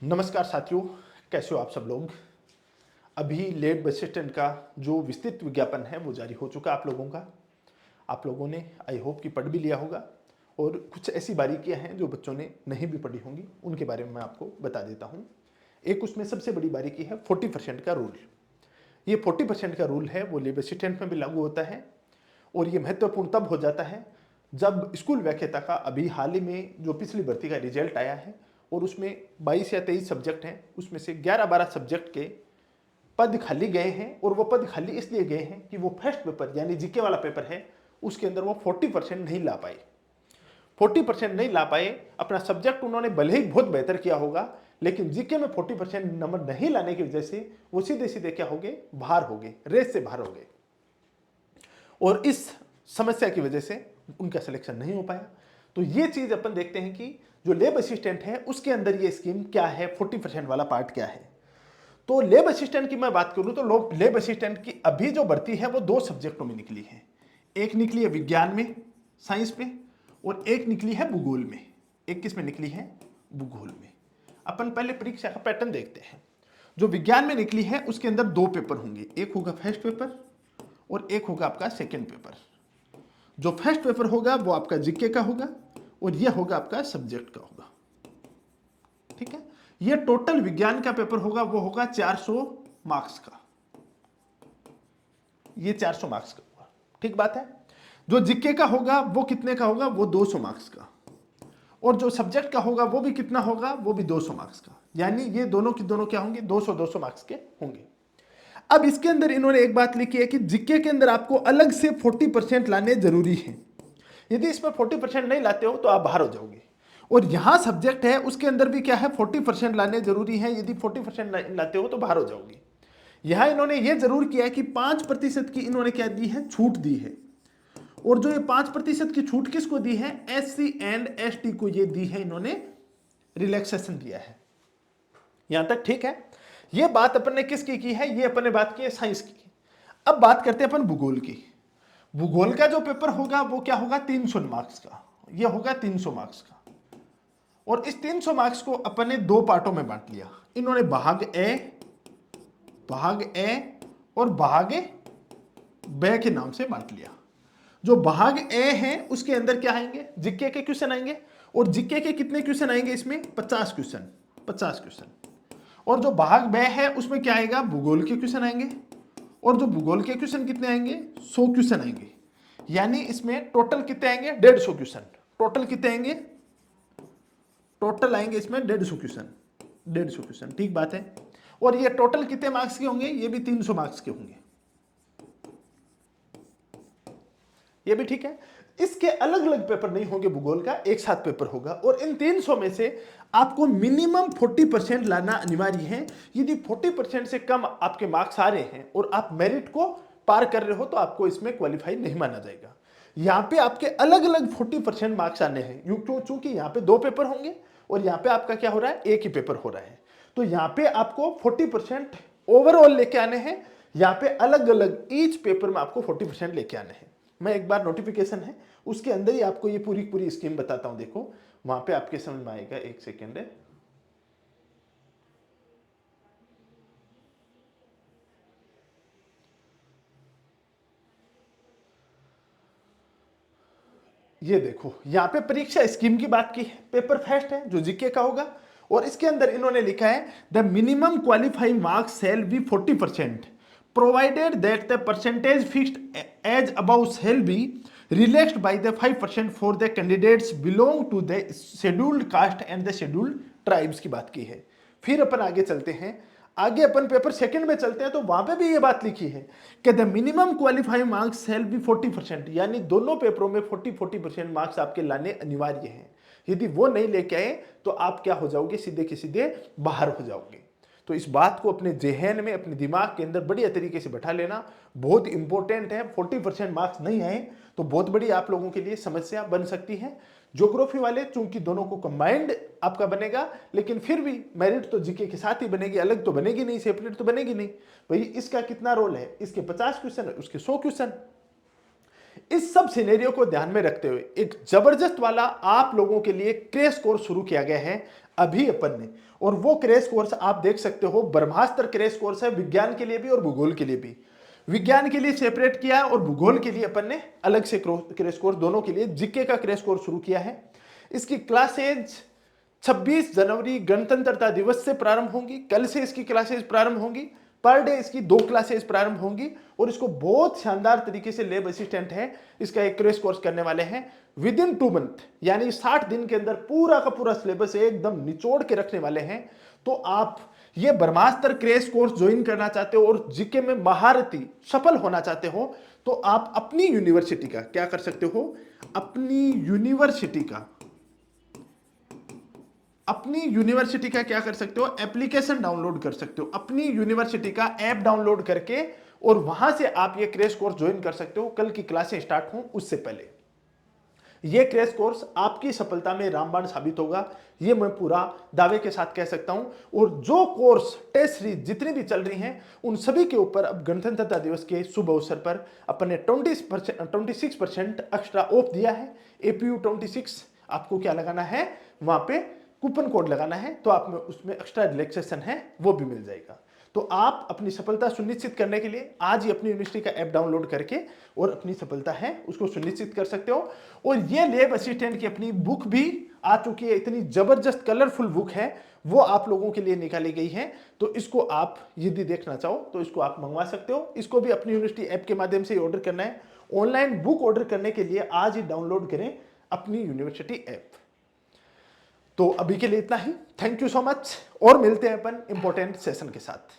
नमस्कार साथियों, कैसे हो आप सब लोग। अभी लेट बस स्टैंड का जो विस्तृत विज्ञापन है वो जारी हो चुका आप लोगों का। आप लोगों ने आई होप कि पढ़ भी लिया होगा और कुछ ऐसी बारीकियां हैं जो बच्चों ने नहीं भी पढ़ी होंगी, उनके बारे में मैं आपको बता देता हूं। एक उसमें सबसे बड़ी बारीकी है 40% का रूल। ये 40% का रूल है वो लेबर स्टैंड में भी लागू होता है और ये महत्वपूर्ण तब हो जाता है जब स्कूल व्याख्याता का अभी हाल ही में जो पिछली भर्ती का रिजल्ट आया है और उसमें 22 या 23 सब्जेक्ट हैं, उसमें से 11-12 सब्जेक्ट के पद खाली गए हैं और वो पद खाली इसलिए गए हैं कि वो फर्स्ट पेपर यानी जीके वाला पेपर है उसके अंदर वो 40% नहीं ला पाए। 40% नहीं ला पाए, अपना सब्जेक्ट उन्होंने भले ही बहुत बेहतर किया होगा लेकिन जीके में 40% नंबर नहीं लाने की वजह से वो सीधे सीधे क्या हो गए, बाहर हो गए, रेस से बाहर हो गए और इस समस्या की वजह से उनका सिलेक्शन नहीं हो पाया। तो ये चीज अपन देखते हैं कि जो लेब असिस्टेंट है उसके अंदर ये स्कीम क्या है, 40% वाला पार्ट क्या है। तो लेब असिस्टेंट की मैं बात करूं तो लेब असिस्टेंट की अभी जो भर्ती है वो 2 सब्जेक्टों में निकली है। एक निकली है विज्ञान में, साइंस में, और एक निकली है भूगोल में। एक किस में निकली है, भूगोल में। अपन पहले परीक्षा का पैटर्न देखते हैं। जो विज्ञान में निकली है उसके अंदर 2 पेपर होंगे, एक होगा फर्स्ट पेपर और एक होगा आपका सेकेंड पेपर। जो फर्स्ट पेपर होगा वो आपका जीके का होगा और ये होगा आपका सब्जेक्ट का होगा। ठीक है, ये टोटल विज्ञान का पेपर होगा वो होगा 400 मार्क्स का। ये 400 मार्क्स का होगा, ठीक बात है। जो जीके का होगा वो कितने का होगा, वो 200 मार्क्स का। और जो सब्जेक्ट का होगा वो भी कितना होगा, वो भी 200 मार्क्स का। यानी ये दोनों की दोनों क्या होंगे, 200-200 मार्क्स के होंगे। अब इसके अंदर इन्होंने एक बात लिखी है कि जीके के अंदर आपको अलग से 40% लाने जरूरी है। यदि इसमें 40% नहीं लाते हो तो आप बाहर हो जाओगे। और यहां सब्जेक्ट है उसके अंदर भी क्या है, 40% लाने जरूरी है। यदि 40% लाते हो तो बाहर हो जाओगे। यहां इन्होंने ये जरूर किया है कि 5% की इन्होंने क्या दी है, छूट दी है। और जो ये 5% की छूट किसको दी है, SC एंड ST को ये दी है, इन्होंने रिलैक्सेशन दिया है। यहां तक ठीक है। ये बात अपन ने किसकी की है, ये अपन ने बात की है साइंस की। अब बात करते हैं अपन भूगोल की। भूगोल का जो पेपर होगा वो क्या होगा, 300 मार्क्स का। ये होगा 300 मार्क्स का। और इस 300 मार्क्स को अपन ने 2 पार्टों में बांट लिया। इन्होंने भाग ए और भाग ब के नाम से बांट लिया। जो भाग ए है उसके अंदर क्या आएंगे, जीके के क्वेश्चन आएंगे। और जीके के कितने क्वेश्चन आएंगे इसमें, 50 क्वेश्चन, 50 क्वेश्चन। और जो भाग ब है उसमें क्या आएगा, भूगोल के क्वेश्चन आएंगे। और जो भूगोल के क्वेश्चन कितने आएंगे, 100 क्वेश्चन आएंगे। यानी इसमें टोटल कितने आएंगे, 150 क्वेश्चन। टोटल कितने आएंगे, टोटल आएंगे इसमें 150 क्वेश्चन, 150 क्वेश्चन, ठीक बात है। और ये टोटल कितने मार्क्स के होंगे, ये भी 300 मार्क्स के होंगे। ये भी ठीक है। इसके अलग अलग पेपर नहीं होंगे, भूगोल का एक साथ पेपर होगा। और इन 300 में से आपको मिनिमम 40% लाना अनिवार्य है। यदि 40% से कम आपके मार्क्स आ रहे हैं और आप मेरिट को पार कर रहे हो तो आपको इसमें क्वालिफाई नहीं माना जाएगा। यहां पे आपके अलग अलग 40% मार्क्स आने हैं, क्यों, चूंकि यहां पे 2 पेपर होंगे और यहां पे आपका क्या हो रहा है, एक ही पेपर हो रहा है। तो यहां पे आपको 40% ओवरऑल लेके आने हैं। यहां पे अलग अलग ईच पेपर में आपको 40% लेके आने हैं। मैं एक बार नोटिफिकेशन है उसके अंदर ही आपको ये पूरी पूरी स्कीम बताता हूं, देखो वहां पे आपके समझ में आएगा। एक सेकेंड है, ये देखो यहां पे परीक्षा स्कीम की बात की है। पेपर फर्स्ट है जो जीके का होगा और इसके अंदर इन्होंने लिखा है the minimum qualifying marks shall be 40% provided that the percentage fixed as above shall be relaxed by the 5% for the candidates belong to the scheduled caste and the scheduled tribes की बात की है। फिर अपन आगे चलते हैं, आगे अपन पेपर सेकंड में चलते हैं तो वहां पे भी ये बात लिखी है कि the minimum qualifying marks shall be 40%। यानी दोनों पेपरों में 40% मार्क्स आपके लाने अनिवार्य हैं। यदि वो नहीं लेके आए तो आप क्या हो जाओगे, सीधे के सीधे बाहर हो जाओगे। तो इस बात को अपने जेहन में, अपने दिमाग के अंदर बढ़िया तरीके से बैठा लेना, बहुत इंपॉर्टेंट है। 40% मार्क्स नहीं आए तो बहुत बड़ी आप लोगों के लिए समस्या बन सकती है। ज्योग्राफी वाले चूंकि दोनों को कंबाइंड आपका बनेगा, लेकिन फिर भी मेरिट तो जीके के साथ ही बनेगी, अलग तो बनेगी नहीं, सेपरेट तो बनेगी नहीं। भाई इसका कितना रोल है, इसके 50 क्वेश्चन है, उसके 100 क्वेश्चन। इस सब सिनेरियो को ध्यान में रखते हुए एक जबरदस्त वाला आप लोगों के लिए क्रैश कोर्स शुरू किया गया है अभी अपन ने। और वो क्रैश कोर्स आप देख सकते हो, ब्रह्मास्त्र क्रैश कोर्स है, विज्ञान के लिए भी और भूगोल के लिए भी। विज्ञान के लिए सेपरेट किया है और भूगोल के लिए अपन ने अलग से क्रैश कोर्स, दोनों के लिए जीके का क्रैश कोर्स शुरू किया है। इसकी क्लासेज 26 जनवरी गणतंत्रता दिवस से प्रारंभ होंगी। कल से इसकी क्लासेज प्रारंभ होंगी। पर डे इसकी 2 क्लासेस प्रारंभ होंगी और इसको बहुत शानदार तरीके से लैब असिस्टेंट है इसका एक क्रैश कोर्स करने वाले हैं। विद इन 2 मंथ यानी 60 दिन के अंदर पूरा का पूरा सिलेबस एकदम निचोड़ के रखने वाले हैं। तो आप ये ब्रह्मास्त्र क्रैश कोर्स ज्वाइन करना चाहते हो और जीके में महारथी सफल होना चाहते हो तो आप अपनी यूनिवर्सिटी का क्या कर सकते हो, अपनी यूनिवर्सिटी का क्या कर सकते हो, एप्लीकेशन डाउनलोड कर सकते हो, अपनी यूनिवर्सिटी का ऐप डाउनलोड करके, और वहां से आप ये क्रैश कोर्स ज्वाइन कर सकते हो कल की क्लासें स्टार्ट हों उससे पहले। ये क्रैश कोर्स आपकी सफलता में रामबाण साबित होगा, ये मैं पूरा दावे के साथ कह सकता हूं। और जो कोर्स टेस्ट सीरीज जितनी भी चल रही हैं उन सभी के ऊपर अब गणतंत्रता दिवस के शुभ अवसर पर अपन ने 26% एक्स्ट्रा ऑफ दिया है। APU 26 आपको क्या लगाना है, वहां पे कूपन कोड लगाना है, तो आप में उसमें एक्स्ट्रा रिलैक्सेशन है वो भी मिल जाएगा। तो आप अपनी सफलता सुनिश्चित करने के लिए आज ही अपनी यूनिवर्सिटी का ऐप डाउनलोड करके और अपनी सफलता है उसको सुनिश्चित कर सकते हो। और ये लैब असिस्टेंट की अपनी बुक भी आ चुकी है, इतनी जबरदस्त कलरफुल बुक है, वो आप लोगों के लिए निकाली गई है। तो इसको आप यदि देखना चाहो तो इसको आप मंगवा सकते हो। इसको भी अपनी यूनिवर्सिटी ऐप के माध्यम से ऑर्डर करना है। ऑनलाइन बुक ऑर्डर करने के लिए आज ही डाउनलोड करें अपनी यूनिवर्सिटी ऐप। तो अभी के लिए इतना ही। थैंक यू सो मच और मिलते हैं अपन इंपॉर्टेंट सेशन के साथ।